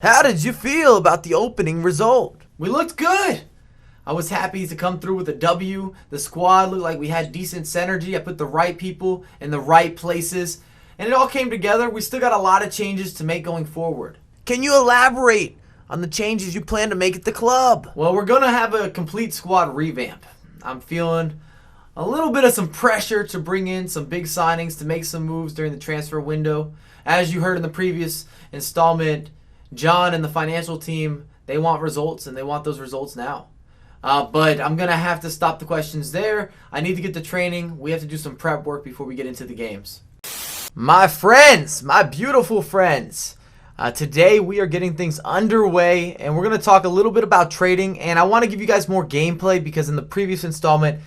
How did you feel about the opening result? We looked good. I was happy to come through with a W. The squad looked like we had decent synergy. I put the right people in the right places, and it all came together. We still got a lot of changes to make going forward. Can you elaborate on the changes you plan to make at the club? Well, we're going to have a complete squad revamp. I'm feeling a little bit of some pressure to bring in some big signings to make some moves during the transfer window. As you heard in the previous installment, John and the financial team, they want results, and they want those results now. But I'm going to have to stop the questions there. I need to get to training. We have to do some prep work before we get into the games. My friends, my beautiful friends, today we are getting things underway, and we're going to talk a little bit about trading, and I want to give you guys more gameplay because in the previous installment,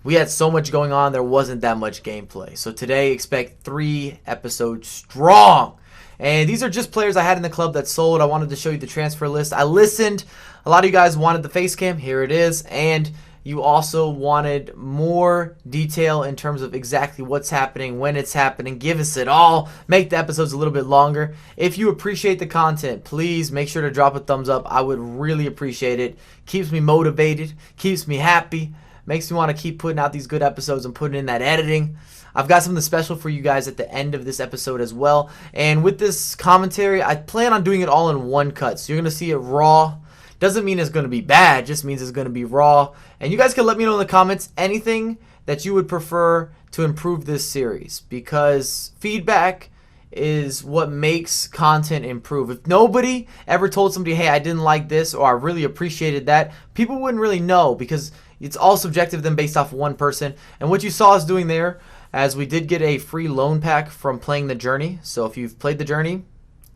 we had so much going on, there wasn't that much gameplay. So today, expect 3 episodes strong. And these are just players I had in the club that sold. I wanted to show you the transfer list. I listened. A lot of you guys wanted the face cam. Here it is. And you also wanted more detail in terms of exactly what's happening, when it's happening. Give us it all. Make the episodes a little bit longer. If you appreciate the content, please make sure to drop a thumbs up. I would really appreciate it. Keeps me motivated. Keeps me happy. Makes me want to keep putting out these good episodes and putting in that editing. I've got something special for you guys at the end of this episode as well. And with this commentary, I plan on doing it all in one cut. So you're going to see it raw. Doesn't mean it's going to be bad. Just means it's going to be raw. And you guys can let me know in the comments anything that you would prefer to improve this series. Because feedback is what makes content improve. If nobody ever told somebody, hey, I didn't like this or I really appreciated that, people wouldn't really know because it's all subjective then based off one person. And what you saw us doing there, as we did get a free loan pack from playing the journey. So if you've played the journey,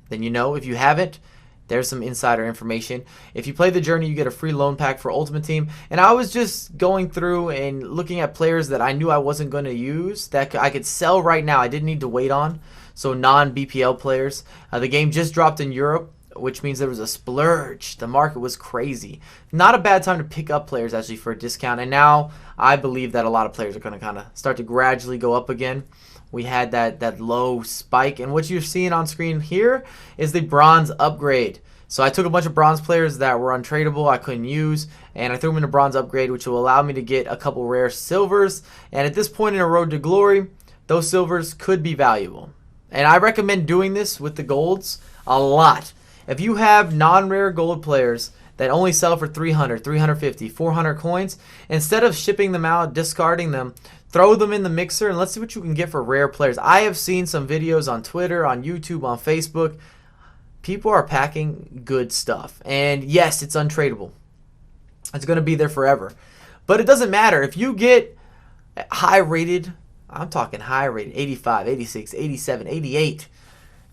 then you know. If you haven't, there's some insider information. If you play the journey, you get a free loan pack for Ultimate Team. And I was just going through and looking at players that I knew I wasn't going to use that I could sell right now. I didn't need to wait on. So non-BPL players. The game just dropped in Europe, which means there was a splurge. The market was crazy. Not a bad time to pick up players actually for a discount. And now I believe that a lot of players are going to kind of start to gradually go up again. We had that low spike. And what you're seeing on screen here is the bronze upgrade. So I took a bunch of bronze players that were untradeable, I couldn't use, and I threw them in a bronze upgrade, which will allow me to get a couple rare silvers. And at this point in a road to glory, those silvers could be valuable. And I recommend doing this with the golds a lot. If you have non-rare gold players that only sell for 300, 350, 400 coins, instead of shipping them out, discarding them, throw them in the mixer and let's see what you can get for rare players. I have seen some videos on Twitter, on YouTube, on Facebook. People are packing good stuff. And yes, it's untradeable. It's going to be there forever. But it doesn't matter. If you get high rated, I'm talking high rated, 85, 86, 87, 88,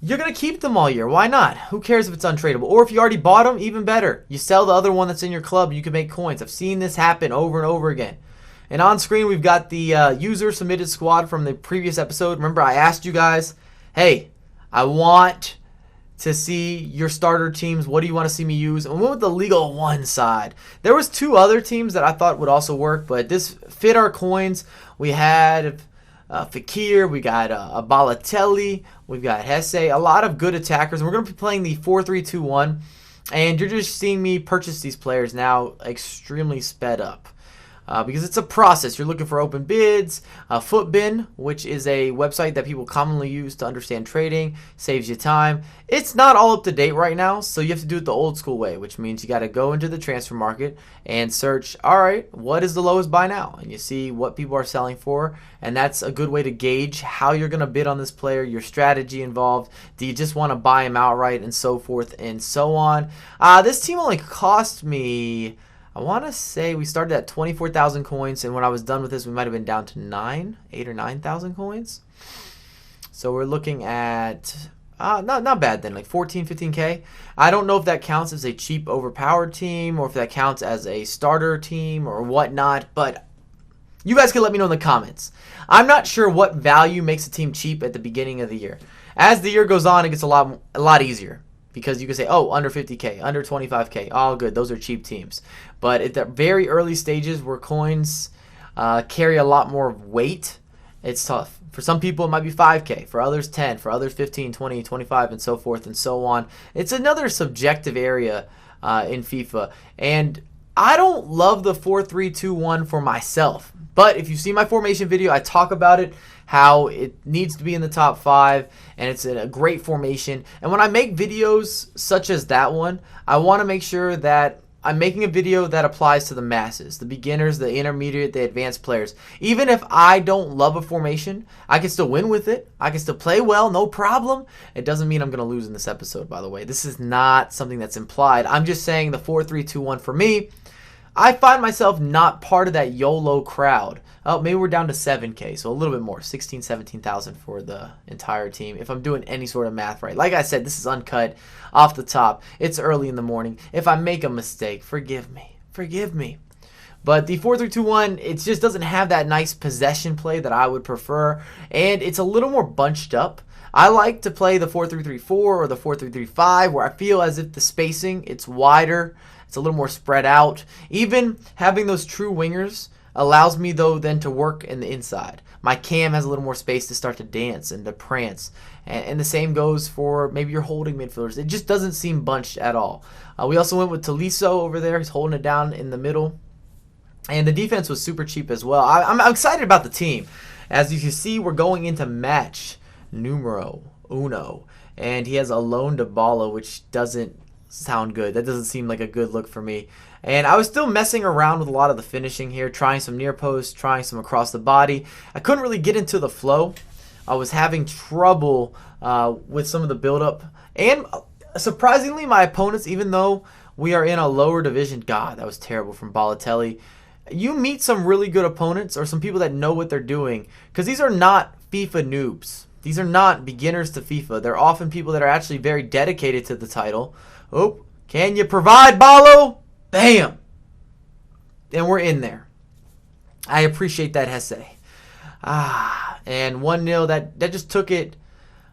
you're going to keep them all year. Why not? Who cares if it's untradeable? Or if you already bought them, even better. You sell the other one that's in your club, you can make coins. I've seen this happen over and over again. And on screen, we've got the user-submitted squad from the previous episode. Remember, I asked you guys, hey, I want to see your starter teams. What do you want to see me use? And we went with the Legal One side. There was 2 other teams that I thought would also work, but this fit our coins. We had Fakir, we got Balotelli, we've got Hesse, a lot of good attackers. And we're going to be playing the 4-3-2-1, and you're just seeing me purchase these players now extremely sped up. Because it's a process. You're looking for open bids, Footbin, which is a website that people commonly use to understand trading, saves you time. It's not all up to date right now, so you have to do it the old school way, which means you got to go into the transfer market and search, all right, what is the lowest buy now? And you see what people are selling for, and that's a good way to gauge how you're going to bid on this player, your strategy involved. Do you just want to buy him outright, and so forth and so on. This team only cost me, I want to say we started at 24,000 coins, and when I was done with this, we might have been down to 8 or 9,000 coins. So we're looking at, not bad then, like 14, 15K. I don't know if that counts as a cheap, overpowered team, or if that counts as a starter team or whatnot, but you guys can let me know in the comments. I'm not sure what value makes a team cheap at the beginning of the year. As the year goes on, it gets a lot easier. Because you can say, oh, under 50K, under 25K, all good. Those are cheap teams. But at the very early stages where coins carry a lot more weight It's tough. For some people, it might be 5K. For others, 10. For others, 15, 20, 25, and so forth and so on. It's another subjective area in FIFA. And I don't love the 4-3-2-1 for myself. But if you see my formation video, I talk about it, how it needs to be in the top 5, and it's a great formation. And when I make videos such as that one, I want to make sure that I'm making a video that applies to the masses, the beginners, the intermediate, the advanced players. Even if I don't love a formation, I can still win with it. I can still play well, no problem. It doesn't mean I'm going to lose in this episode, by the way. This is not something that's implied. I'm just saying the 4-3-2-1 for me, I find myself not part of that YOLO crowd. Oh, maybe we're down to 7K, so a little bit more, 16,000, 17,000 for the entire team, if I'm doing any sort of math right. Like I said, this is uncut, off the top. It's early in the morning. If I make a mistake, forgive me. Forgive me. But the 4-3-2-1, it just doesn't have that nice possession play that I would prefer, and it's a little more bunched up. I like to play the 4-3-3-4 or the 4-3-3-5, where I feel as if the spacing, it's wider, it's a little more spread out. Even having those true wingers allows me, though, then to work in the inside. My cam has a little more space to start to dance and to prance. And the same goes for maybe your holding midfielders. It just doesn't seem bunched at all. We also went with Tolisso over there. He's holding it down in the middle. And the defense was super cheap as well. I'm excited about the team. As you can see, we're going into match numero uno. And he has a lone Dybala, which doesn't sound good. That doesn't seem like a good look for me. And I was still messing around with a lot of the finishing here, trying some near post, trying some across the body. I couldn't really get into the flow. I was having trouble with some of the build-up. And surprisingly, my opponents, even though we are in a lower division, God, that was terrible from Balotelli. You meet some really good opponents or some people that know what they're doing, because these are not FIFA noobs. These are not beginners to FIFA. They're often people that are actually very dedicated to the title. Oh, can you provide, Balo? Bam! And we're in there. I appreciate that, Hesse. And 1-0, that just took it,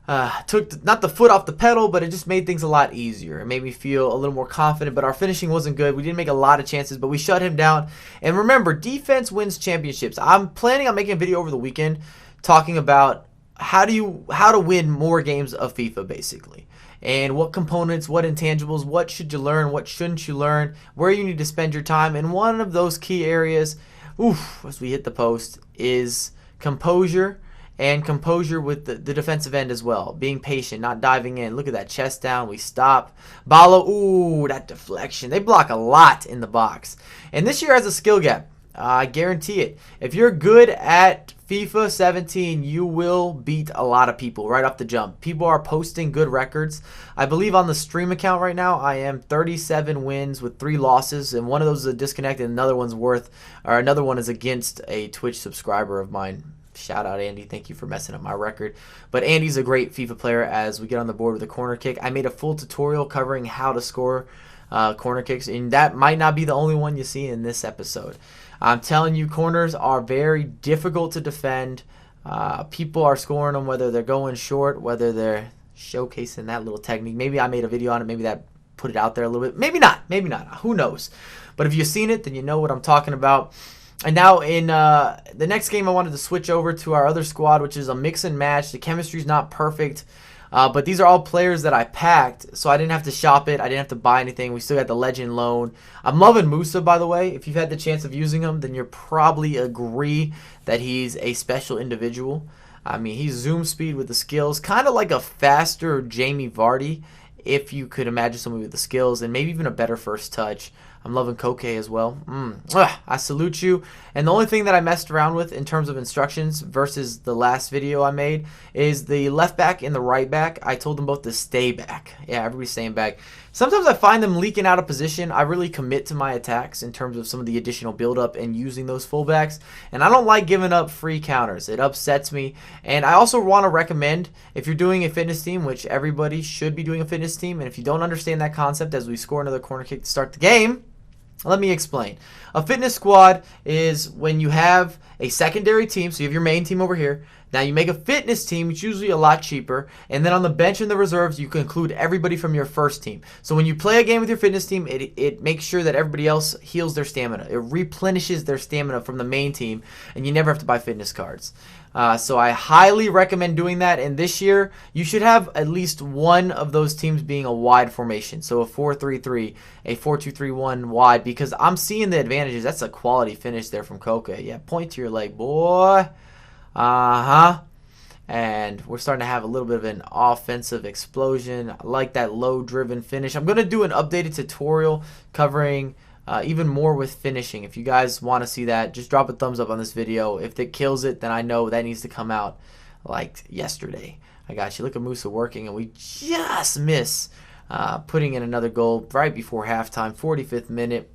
not the foot off the pedal, but it just made things a lot easier. It made me feel a little more confident, but our finishing wasn't good. We didn't make a lot of chances, but we shut him down. And remember, defense wins championships. I'm planning on making a video over the weekend talking about how to win more games of FIFA, basically. And what components, what intangibles, what should you learn, what shouldn't you learn, where you need to spend your time. And one of those key areas, as we hit the post, is composure, and composure with the defensive end as well. Being patient, not diving in. Look at that, chest down, we stop. Balo, that deflection. They block a lot in the box. And this year has a skill gap. I guarantee it. If you're good at FIFA 17, you will beat a lot of people right off the jump. People are posting good records. I believe on the stream account right now, I am 37 wins with 3 losses, and one of those is a disconnect, and another one is against a Twitch subscriber of mine. Shout out, Andy. Thank you for messing up my record. But Andy's a great FIFA player as we get on the board with a corner kick. I made a full tutorial covering how to score corner kicks, and that might not be the only one you see in this episode. I'm telling you, corners are very difficult to defend. People are scoring them, whether they're going short, whether they're showcasing that little technique. Maybe I made a video on it. Maybe that put it out there a little bit. Maybe not. Maybe not. Who knows? But if you've seen it, then you know what I'm talking about. And now in the next game, I wanted to switch over to our other squad, which is a mix and match. The chemistry's not perfect. But these are all players that I packed, so I didn't have to shop it. I didn't have to buy anything. We still got the legend loan. I'm loving Musa, by the way. If you've had the chance of using him, then you'll probably agree that he's a special individual. I mean, he's zoom speed with the skills, kind of like a faster Jamie Vardy, if you could imagine somebody with the skills, and maybe even a better first touch. I'm loving Koke as well. I salute you. And the only thing that I messed around with in terms of instructions versus the last video I made is the left back and the right back. I told them both to stay back. Yeah, everybody's staying back. Sometimes I find them leaking out of position. I really commit to my attacks in terms of some of the additional build-up and using those fullbacks. And I don't like giving up free counters. It upsets me. And I also want to recommend, if you're doing a fitness team, which everybody should be doing a fitness team, and if you don't understand that concept as we score another corner kick to start the game, let me explain. A fitness squad is when you have a secondary team, so you have your main team over here, Now you make a fitness team, it's usually a lot cheaper, and then on the bench and the reserves, you can include everybody from your first team. So when you play a game with your fitness team, it makes sure that everybody else heals their stamina. It replenishes their stamina from the main team, and you never have to buy fitness cards. So I highly recommend doing that, and this year you should have at least one of those teams being a wide formation. So a 4-3-3, a 4-2-3-1 wide, because I'm seeing the advantages. That's a quality finish there from Koke. Yeah, point to your leg, boy. And we're starting to have a little bit of an offensive explosion. I like that low-driven finish. I'm going to do an updated tutorial covering even more with finishing. If you guys want to see that, just drop a thumbs up on this video. If it kills it, then I know that needs to come out like yesterday. I got you. Look at Musa working, and we just miss putting in another goal right before halftime, 45th minute.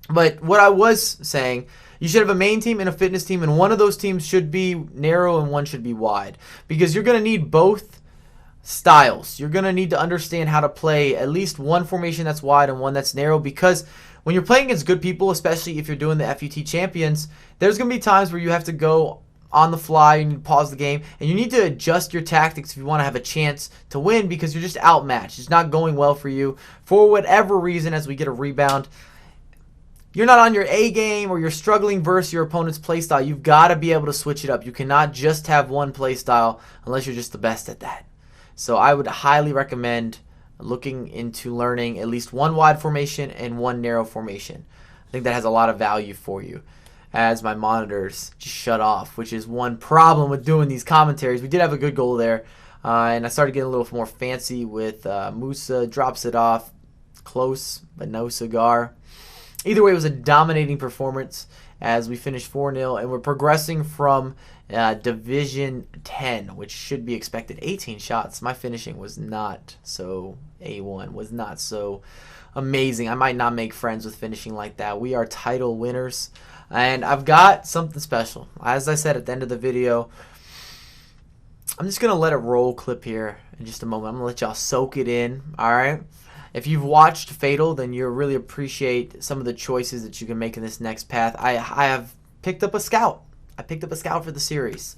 But what I was saying, you should have a main team and a fitness team, and one of those teams should be narrow and one should be wide, because you're going to need both styles. You're going to need to understand how to play at least one formation that's wide and one that's narrow, because when you're playing against good people, especially if you're doing the FUT Champions, there's going to be times where you have to go on the fly, you need to pause the game, and you need to adjust your tactics if you want to have a chance to win, because you're just outmatched. It's not going well for you for whatever reason. As we get a rebound, you're not on your A game, or you're struggling versus your opponent's playstyle. You've got to be able to switch it up. You cannot just have one playstyle unless you're just the best at that. So I would highly recommend looking into learning at least one wide formation and one narrow formation. I think that has a lot of value for you. As my monitors just shut off, which is one problem with doing these commentaries. We did have a good goal there, and I started getting a little more fancy with Musa drops it off, close but no cigar. Either way, it was a dominating performance as we finished 4-0, and we're progressing from Division 10, which should be expected. 18 shots. My finishing was not so A1, was not so amazing. I might not make friends with finishing like that. We are title winners, and I've got something special. As I said at the end of the video, I'm just going to let it roll clip here in just a moment. I'm going to let y'all soak it in, all right? If you've watched Fatal, then you'll really appreciate some of the choices that you can make in this next path. I have picked up a scout. I picked up a scout for the series,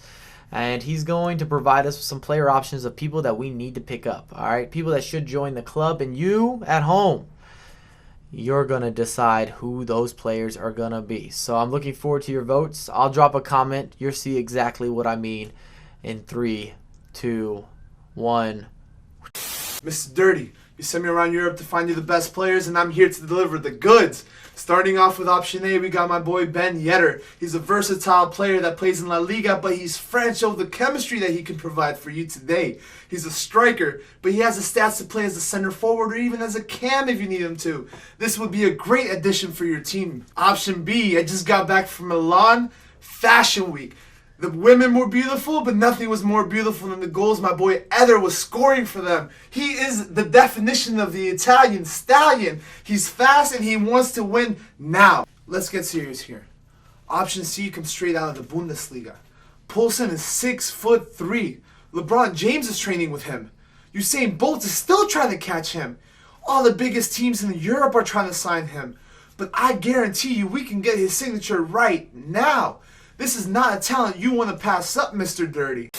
and he's going to provide us with some player options of people that we need to pick up, all right? People that should join the club, and you at home, you're going to decide who those players are going to be. So I'm looking forward to your votes. I'll drop a comment. You'll see exactly what I mean in 3, 2, 1. Mr. Dirty, you sent me around Europe to find you the best players, and I'm here to deliver the goods. Starting off with option A, we got my boy Ben Yedder. He's a versatile player that plays in La Liga, but he's French over the chemistry that he can provide for you today. He's a striker, but he has the stats to play as a center forward or even as a cam if you need him to. This would be a great addition for your team. Option B, I just got back from Milan Fashion Week. The women were beautiful, but nothing was more beautiful than the goals my boy Eder was scoring for them. He is the definition of the Italian stallion. He's fast and he wants to win now. Let's get serious here. Option C comes straight out of the Bundesliga. Poulsen is 6'3". LeBron James is training with him. Usain Bolt is still trying to catch him. All the biggest teams in Europe are trying to sign him. But I guarantee you we can get his signature right now. This is not a talent you want to pass up, Mr. Dirty.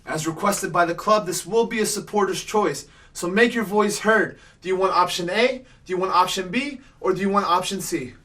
As requested by the club, this will be a supporter's choice, so make your voice heard. Do you want option A, do you want option B, or do you want option C?